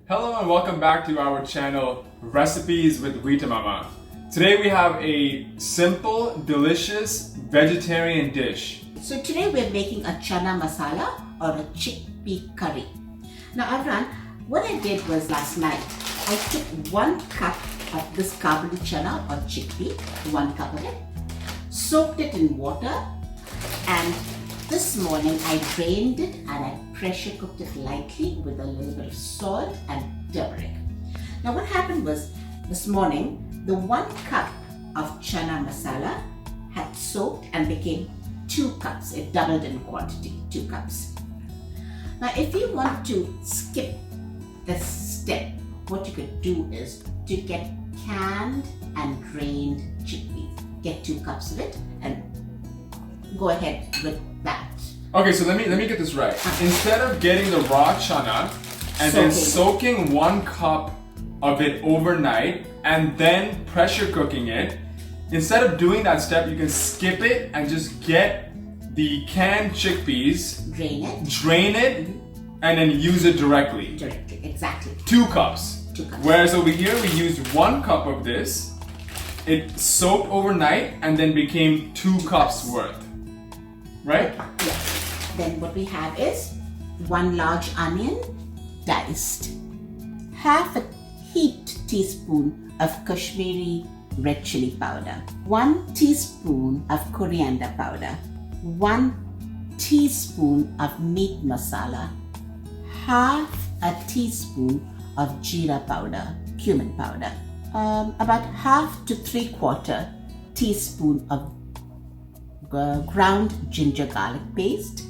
Hello and welcome back to our channel Recipes with Rita Mama. Today we have a simple, delicious vegetarian dish. So today we're making a chana masala or a chickpea curry. Now Avran, what I did was last night, I took 1 cup of this carbonate chana or chickpea, 1 cup of it, soaked it in water, and this morning I drained it and I pressure cooked it lightly with a little bit of salt and turmeric. Now what happened was this morning, the 1 cup of chana masala had soaked and became 2 cups. It doubled in quantity, 2 cups. Now if you want to skip this step, what you could do is to get canned and drained chickpeas. Get 2 cups of it and go ahead with that. Okay, so let me get this right. Instead of getting the raw chana and then soaking 1 cup of it overnight and then pressure cooking it, instead of doing that step, you can skip it and just get the canned chickpeas, drain it, and then use it directly. Directly, exactly. 2 cups. 2 cups. Whereas over here we used 1 cup of this. It soaked overnight and then became 2 cups worth. Right? Yes. Then what we have is 1 large onion diced, half a heaped teaspoon of Kashmiri red chili powder, 1 teaspoon of coriander powder, 1 teaspoon of meat masala, half a teaspoon of jeera powder, cumin powder, about half to 3/4 teaspoon of ground ginger garlic paste,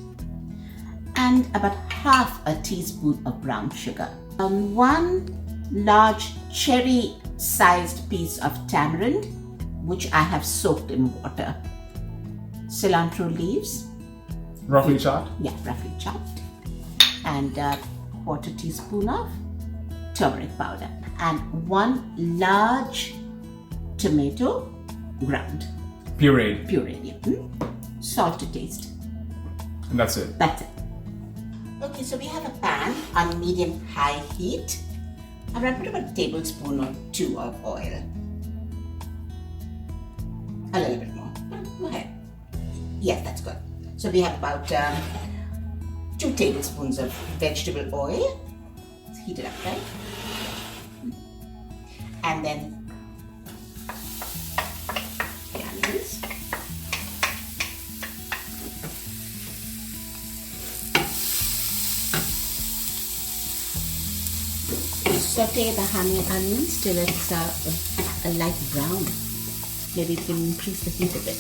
and about half a teaspoon of brown sugar. 1 large cherry sized piece of tamarind, which I have soaked in water. Cilantro leaves. Roughly chopped? Yeah, roughly chopped. And 1/4 teaspoon of turmeric powder. And 1 large tomato ground. Pureed. Pureed, yeah. Salt to taste. And that's it. That's it. Okay, so we have a pan on medium-high heat. I'm going to put about a tablespoon or 2 of oil. A little bit more. Go ahead. Yes, that's good. So we have about 2 tablespoons of vegetable oil. Let's heat it up, right? And then the onions. Saute the onions till it's a light brown. Maybe you can increase the heat a bit.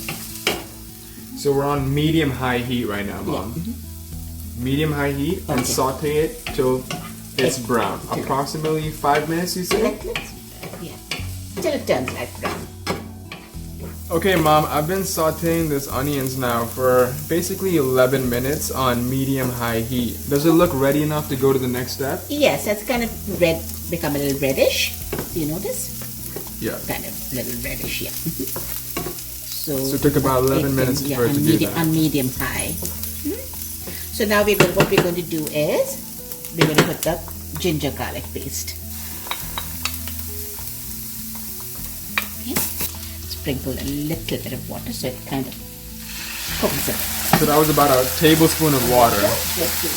So we're on medium-high heat right now, Mom. Yeah. Mm-hmm. Medium-high heat and saute it till it's brown. Approximately 5 minutes, you say? Yeah. Till it turns light brown. Okay, Mom, I've been sauteing this onions now for basically 11 minutes on medium-high heat. Does it look ready enough to go to the next step? Yes, it's kind of red, become a little reddish. Do you notice? Yeah. Kind of little reddish, yeah. So it took about 11 minutes for it to do that. On medium-high. So now what we're going to do is we're going to put the ginger garlic paste. Sprinkle a little bit of water so it kind of cooks it. So that was about a tablespoon of water. Let's do it.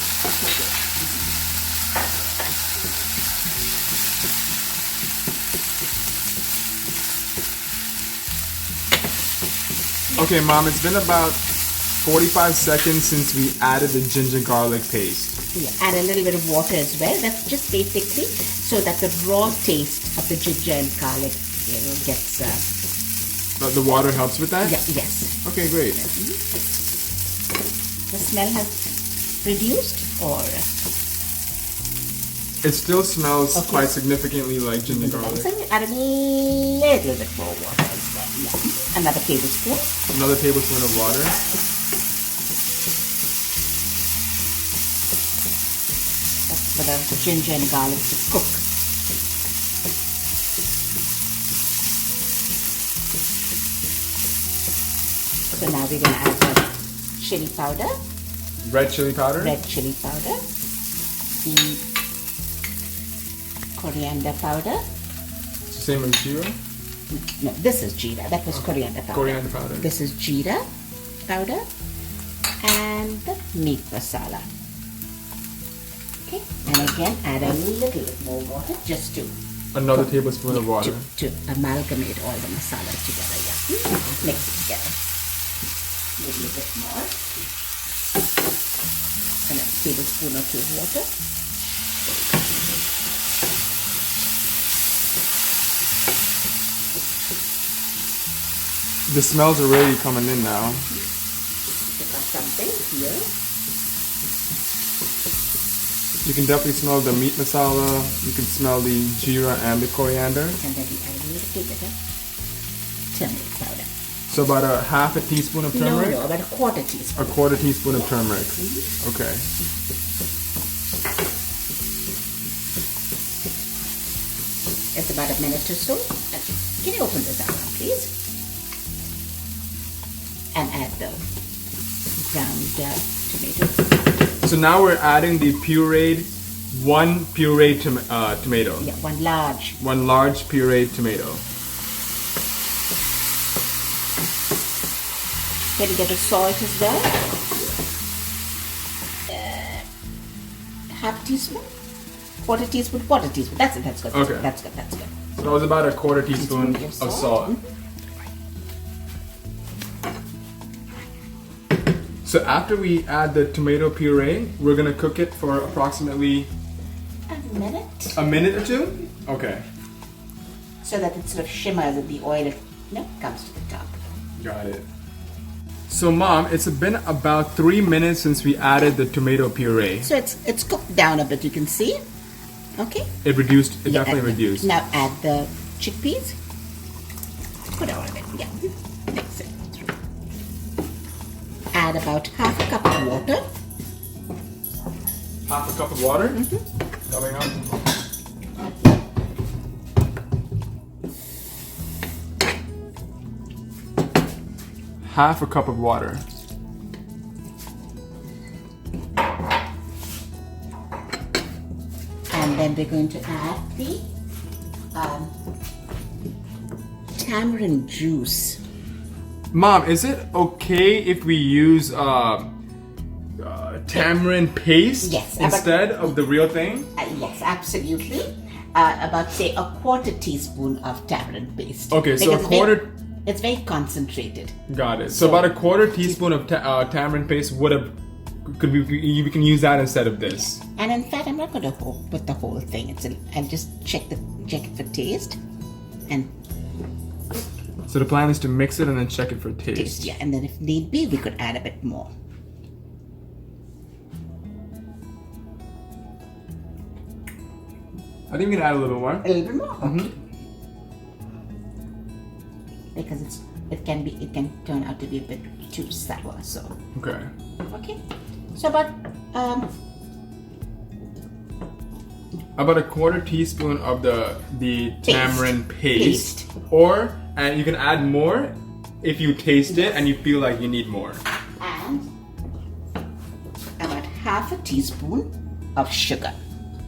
Okay, Mom, it's been about 45 seconds since we added the ginger garlic paste. Yeah, add a little bit of water as well. That's just basically so that the raw taste of the ginger and garlic, gets. But the water helps with that? Yeah, yes. Okay, great. The smell has reduced, or? It still smells quite significantly like ginger garlic. So you add a little bit more water as well. Yeah. Another tablespoon. Another tablespoon of water. That's for the ginger and garlic to cook. So now we're going to add the chili powder. Red chili powder? Red chili powder. The coriander powder. It's the same as jeera? No, this is jeera. That was coriander powder. Coriander powder. This is jeera powder and the meat masala. Okay, and again add a little bit more water just to Another tablespoon of water. to amalgamate all the masalas together. Yeah, mix it together. Maybe a bit more. And a tablespoon or two of water. The smells are already coming in now. Pick up something here. You can definitely smell the meat masala. You can smell the jeera and the coriander. And then we add a little bit of turmeric powder. So about a half a teaspoon of turmeric? No, about a quarter teaspoon. A quarter teaspoon of turmeric. Okay. It's about a minute or so. Can you open this out, please? And add the ground tomato. So now we're adding the one pureed tomato. Yeah, one large. One large pureed tomato. Can you get the salt as well? Half teaspoon? Quarter teaspoon? Quarter teaspoon. That's it, that's good. Okay. That's good, that's good. So that was about a quarter teaspoon Teaspoon of salt. So after we add the tomato puree, we're gonna cook it for approximately A minute. or two? Okay. So that it sort of shimmers and the oil comes to the top. Got it. So Mom, it's been about 3 minutes since we added the tomato puree. So it's cooked down a bit, you can see. Okay? It definitely and reduced. Now add the chickpeas. Put all of it, yeah. Mix it through. Add about half a cup of water. Half a cup of water? Coming up. Half a cup of water. And then we're going to add the tamarind juice. Mom, is it okay if we use tamarind paste Yes, instead of the real thing? Yes, absolutely. About say a quarter teaspoon of tamarind paste. Okay, so Because a quarter. It's very concentrated. Got it. So about a quarter teaspoon of tamarind paste we can use that instead of this. And in fact, I'm not going to put the whole thing. I'll just check it for taste and So the plan is to mix it and then check it for taste. Yeah, and then if need be, we could add a bit more. I think we can add a little more. A little bit more. Okay. Because it can turn out to be a bit too sour. So Okay. okay. So about About a quarter teaspoon of the tamarind paste. Paste. And you can add more if you taste it and you feel like you need more. and about half a teaspoon of sugar,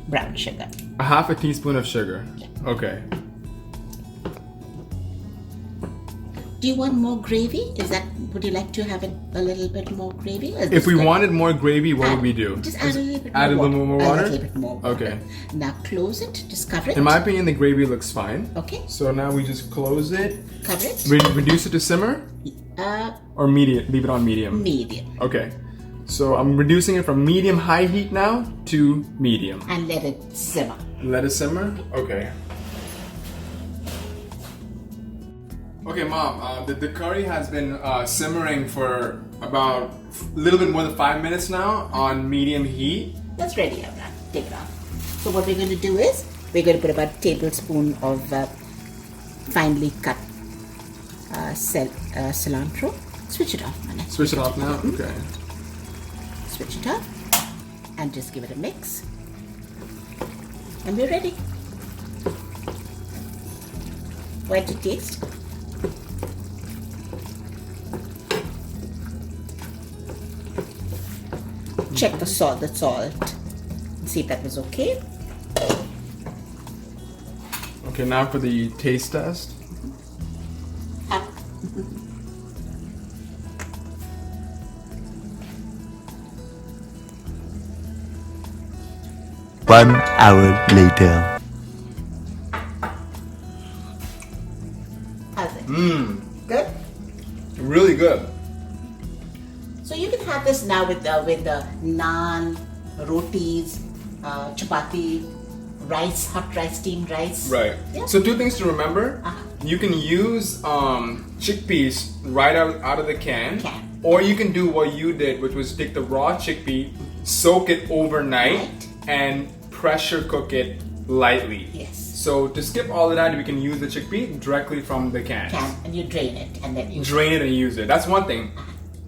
brown sugar. A half a teaspoon of sugar. Okay. Do you want more gravy? Would you like to have it a little bit more gravy? Or is If this we good? wanted more gravy, what would we do? Just add a little bit Add a more little more water. water? A little bit more water. Okay. Now close it, just cover it. In my opinion, the gravy looks fine. Okay, So now we just close it. cover it. Reduce it to simmer or medium. Leave it on medium. Medium. Okay. So I'm reducing it from medium high heat now to medium. And let it simmer. Let it simmer? Okay. Okay, Mom, the curry has been simmering for about a little bit more than 5 minutes now on medium heat. That's ready, Abraham. Take it off. So what we're going to do is, we're going to put about a tablespoon of finely cut cilantro. Switch it off, Mana. Switch it off now? Okay. Switch it off. And just give it a mix. And we're ready. Why to taste? Check the salt. See if that was okay. Okay, now for the taste test. Ah. 1 hour later. How's it? Good? Really good. So you can have this now with the naan, rotis, chapati, rice, hot rice, steamed rice. Right. Yeah. So 2 things to remember. Uh-huh. You can use chickpeas right out of the can. Or you can do what you did, which was take the raw chickpea, soak it overnight, Right. and pressure cook it lightly. Yes. So to skip all of that, we can use the chickpea directly from the can. And you drain it and then you Drain it and use it. That's one thing.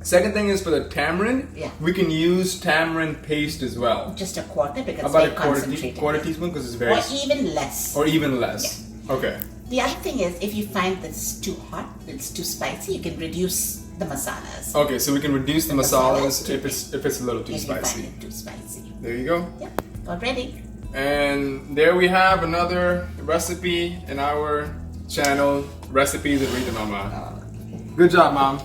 Second thing is for the tamarind, Yeah. we can use tamarind paste as well. just a quarter because About it's a very concentrated. quarter teaspoon because it's very Or even less. or even less. Okay. The other thing is, if you find that it's too hot, it's too spicy, you can reduce the masalas. Okay, so we can reduce the masalas masalas if it's a little too if you spicy. find it too spicy. There you go. Yeah, got ready. And there we have another recipe in our channel, Recipes with Rita Mama. Good job, Mom.